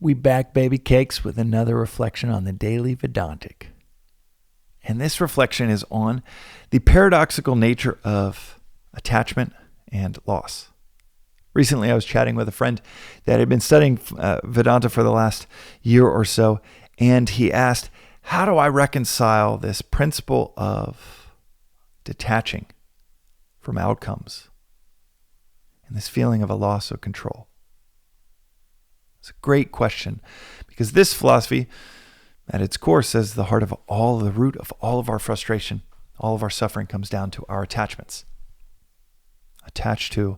We back, baby cakes, with another reflection on the Daily Vedantic. And this reflection is on the paradoxical nature of attachment and loss. Recently, I was chatting with a friend that had been studying Vedanta for the last year or so, and he asked, how do I reconcile this principle of detaching from outcomes and this feeling of a loss of control? It's a great question, because this philosophy at its core says the root of all of our frustration, all of our suffering comes down to our attachments. Attached to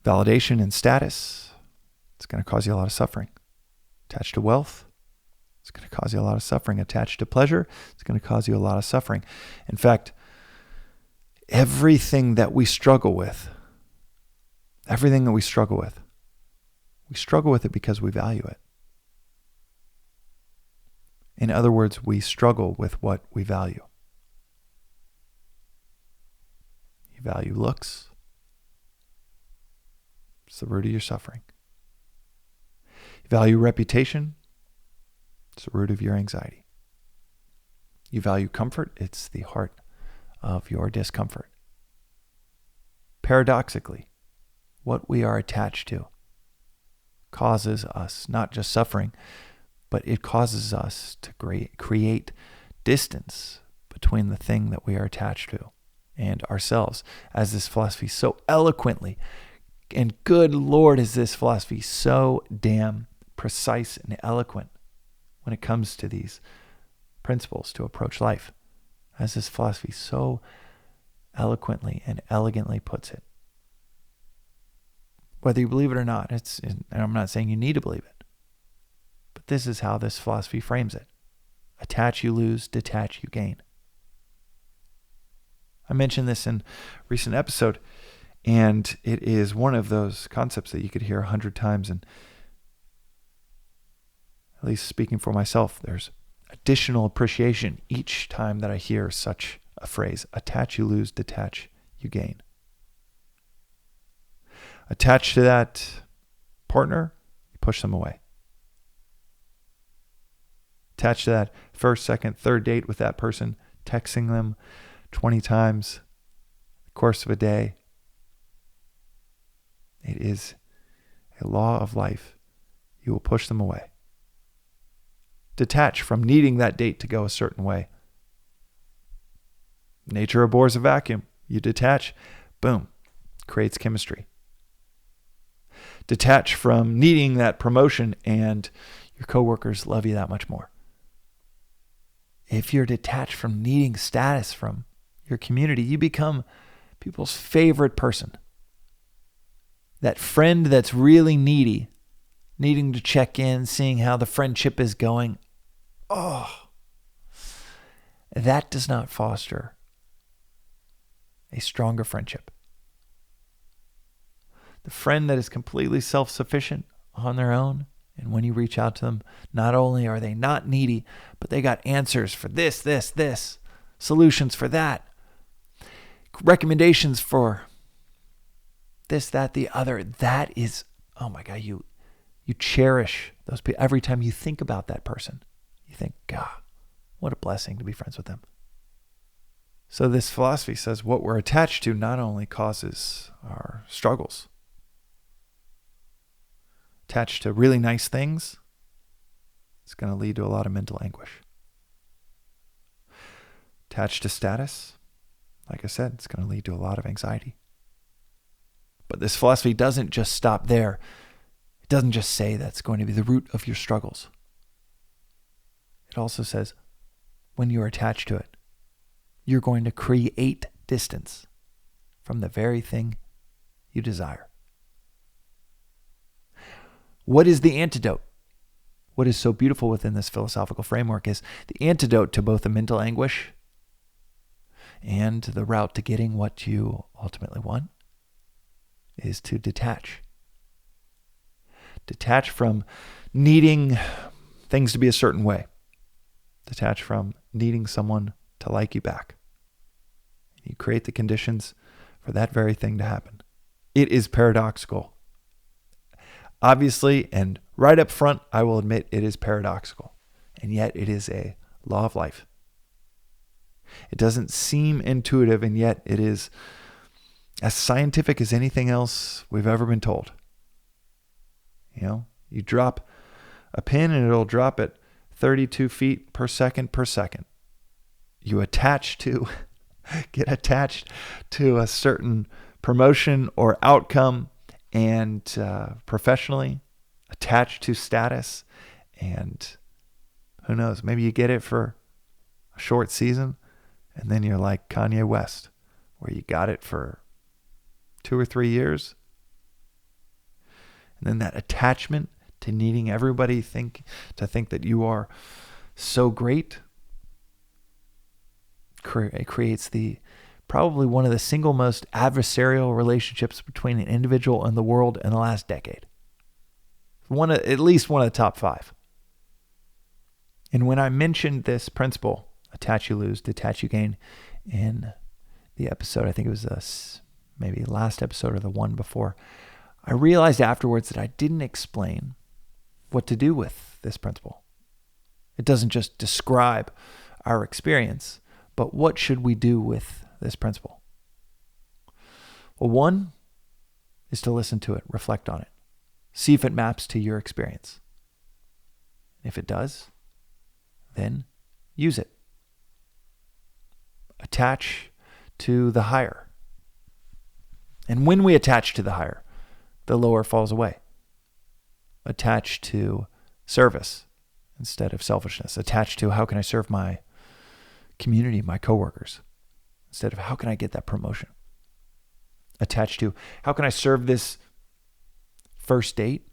validation and status, it's going to cause you a lot of suffering. Attached to wealth, it's going to cause you a lot of suffering. Attached to pleasure, it's going to cause you a lot of suffering. In fact, everything that we struggle with, we struggle with it because we value it. In other words, we struggle with what we value. You value looks. It's the root of your suffering. You value reputation. It's the root of your anxiety. You value comfort. It's the heart of your discomfort. Paradoxically, what we are attached to causes us not just suffering, but it causes us to create distance between the thing that we are attached to and ourselves. As this philosophy so eloquently, and good Lord, is this philosophy so damn precise and eloquent when it comes to these principles to approach life. As this philosophy so eloquently and elegantly puts it. Whether you believe it or not, and I'm not saying you need to believe it, but this is how this philosophy frames it. Attach, you lose. Detach, you gain. I mentioned this in a recent episode, and it is one of those concepts that you could hear 100 times, and at least speaking for myself, there's additional appreciation each time that I hear such a phrase. Attach, you lose. Detach, you gain. Attached to that partner, you push them away. Attached to that first, second, third date with that person, texting them 20 times in the course of a day. It is a law of life. You will push them away. Detach from needing that date to go a certain way. Nature abhors a vacuum. You detach, boom, creates chemistry. Detach from needing that promotion, and your coworkers love you that much more. If you're detached from needing status from your community, you become people's favorite person. That friend that's really needy, needing to check in, seeing how the friendship is going. Oh, that does not foster a stronger friendship. The friend that is completely self-sufficient on their own, and when you reach out to them, not only are they not needy, but they got answers for this, solutions for that, recommendations for this, that, the other. That is, oh my God, you cherish those people. Every time you think about that person, you think, God, what a blessing to be friends with them. So this philosophy says what we're attached to not only causes our struggles. Attached to really nice things, it's going to lead to a lot of mental anguish. Attached to status, like I said, it's going to lead to a lot of anxiety. But this philosophy doesn't just stop there. It doesn't just say that's going to be the root of your struggles. It also says when you're attached to it, you're going to create distance from the very thing you desire. What is the antidote? What is so beautiful within this philosophical framework is the antidote to both the mental anguish and the route to getting what you ultimately want is to detach. Detach from needing things to be a certain way. Detach from needing someone to like you back. You create the conditions for that very thing to happen. It is paradoxical. Obviously, and right up front, I will admit it is paradoxical, and yet it is a law of life. It doesn't seem intuitive, and yet it is as scientific as anything else we've ever been told. You drop a pin and it'll drop at 32 feet per second per second. You get attached to a certain promotion or outcome, and professionally attached to status, and who knows, maybe you get it for a short season, and then you're like Kanye West, where you got it for 2 or 3 years, and then that attachment to needing everybody to think that you are so great creates probably one of the single most adversarial relationships between an individual and the world in the last decade. At least one of the top 5. And when I mentioned this principle, attach you lose, detach you gain, in the episode, I think it was maybe last episode or the one before, I realized afterwards that I didn't explain what to do with this principle. It doesn't just describe our experience, but what should we do with this principle? Well, one is to listen to it, reflect on it, see if it maps to your experience. If it does, then use it. Attach to the higher. And when we attach to the higher, the lower falls away. Attach to service instead of selfishness. Attach to how can I serve my community, my coworkers, instead of how can I get that promotion. Attach to how can I serve this first date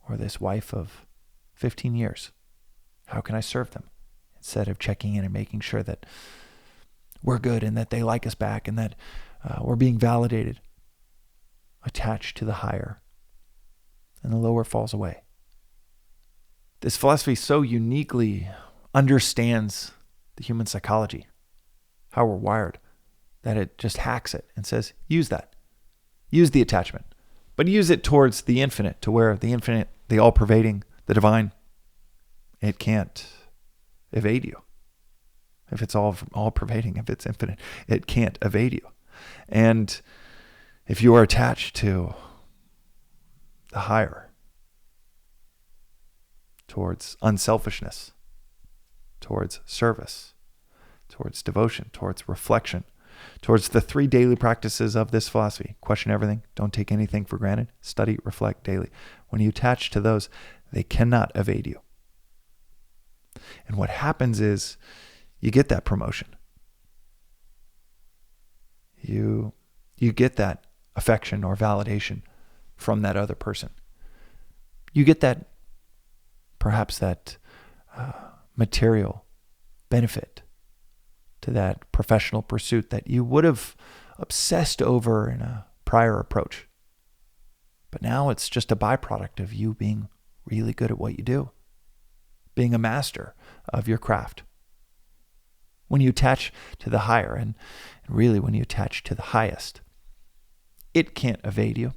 or this wife of 15 years. How can I serve them? Instead of checking in and making sure that we're good and that they like us back and that we're being validated. Attach to the higher, and the lower falls away. This philosophy so uniquely understands the human psychology, how we're wired, that it just hacks it and says, use that. Use the attachment, but use it towards the infinite, to where the infinite, the all-pervading, the divine, it can't evade you. If it's all-pervading, if it's infinite, it can't evade you. And if you are attached to the higher, towards unselfishness, towards service, towards devotion, towards reflection, towards the 3 daily practices of this philosophy: question everything, don't take anything for granted, study, reflect daily. When you attach to those, they cannot evade you. And what happens is you get that promotion. You get that affection or validation from that other person. You get that, perhaps that material benefit to that professional pursuit that you would have obsessed over in a prior approach. But now it's just a byproduct of you being really good at what you do, being a master of your craft. When you attach to the higher, and really when you attach to the highest, it can't evade you.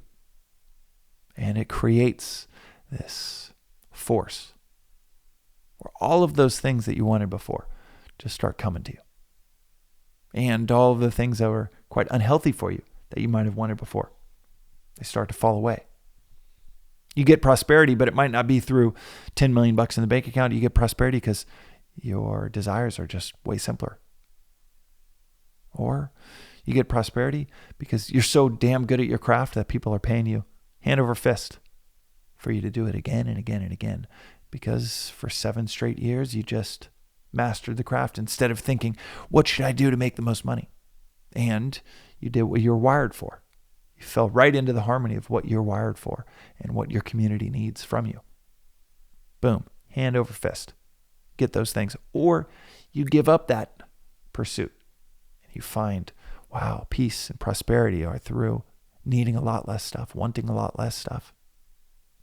And it creates this force where all of those things that you wanted before just start coming to you. And all of the things that were quite unhealthy for you that you might have wanted before, they start to fall away. You get prosperity, but it might not be through $10 million in the bank account. You get prosperity because your desires are just way simpler. Or you get prosperity because you're so damn good at your craft that people are paying you hand over fist for you to do it again and again and again. Because for 7 straight years, you just mastered the craft instead of thinking, what should I do to make the most money? And you did what you're wired for. You fell right into the harmony of what you're wired for and what your community needs from you. Boom, hand over fist. Get those things. Or you give up that pursuit and you find, wow, peace and prosperity are through needing a lot less stuff, wanting a lot less stuff.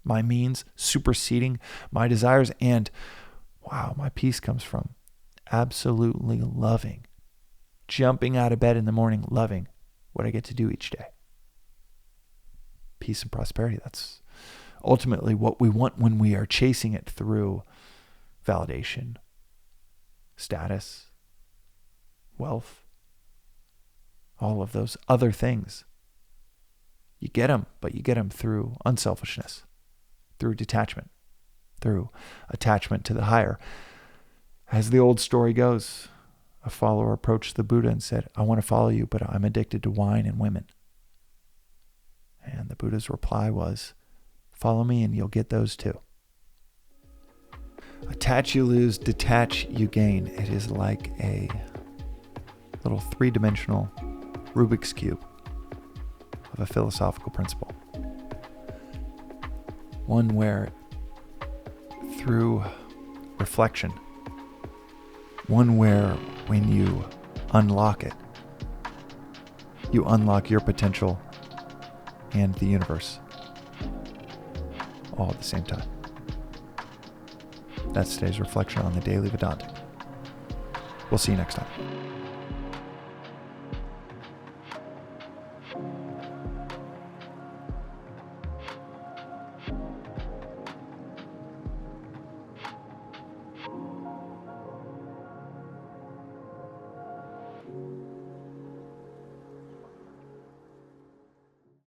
My means superseding my desires, and wow, my peace comes from absolutely loving, jumping out of bed in the morning, loving what I get to do each day. Peace and prosperity, that's ultimately what we want when we are chasing it through validation, status, wealth, all of those other things. You get them, but you get them through unselfishness, through detachment, through attachment to the higher. As the old story goes, a follower approached the Buddha and said, I want to follow you, but I'm addicted to wine and women. And the Buddha's reply was, follow me and you'll get those too. Attach you lose, detach you gain. It is like a little three-dimensional Rubik's Cube of a philosophical principle. One where through reflection, one where when you unlock it, you unlock your potential and the universe all at the same time. That's today's reflection on the Daily Vedantic. We'll see you next time.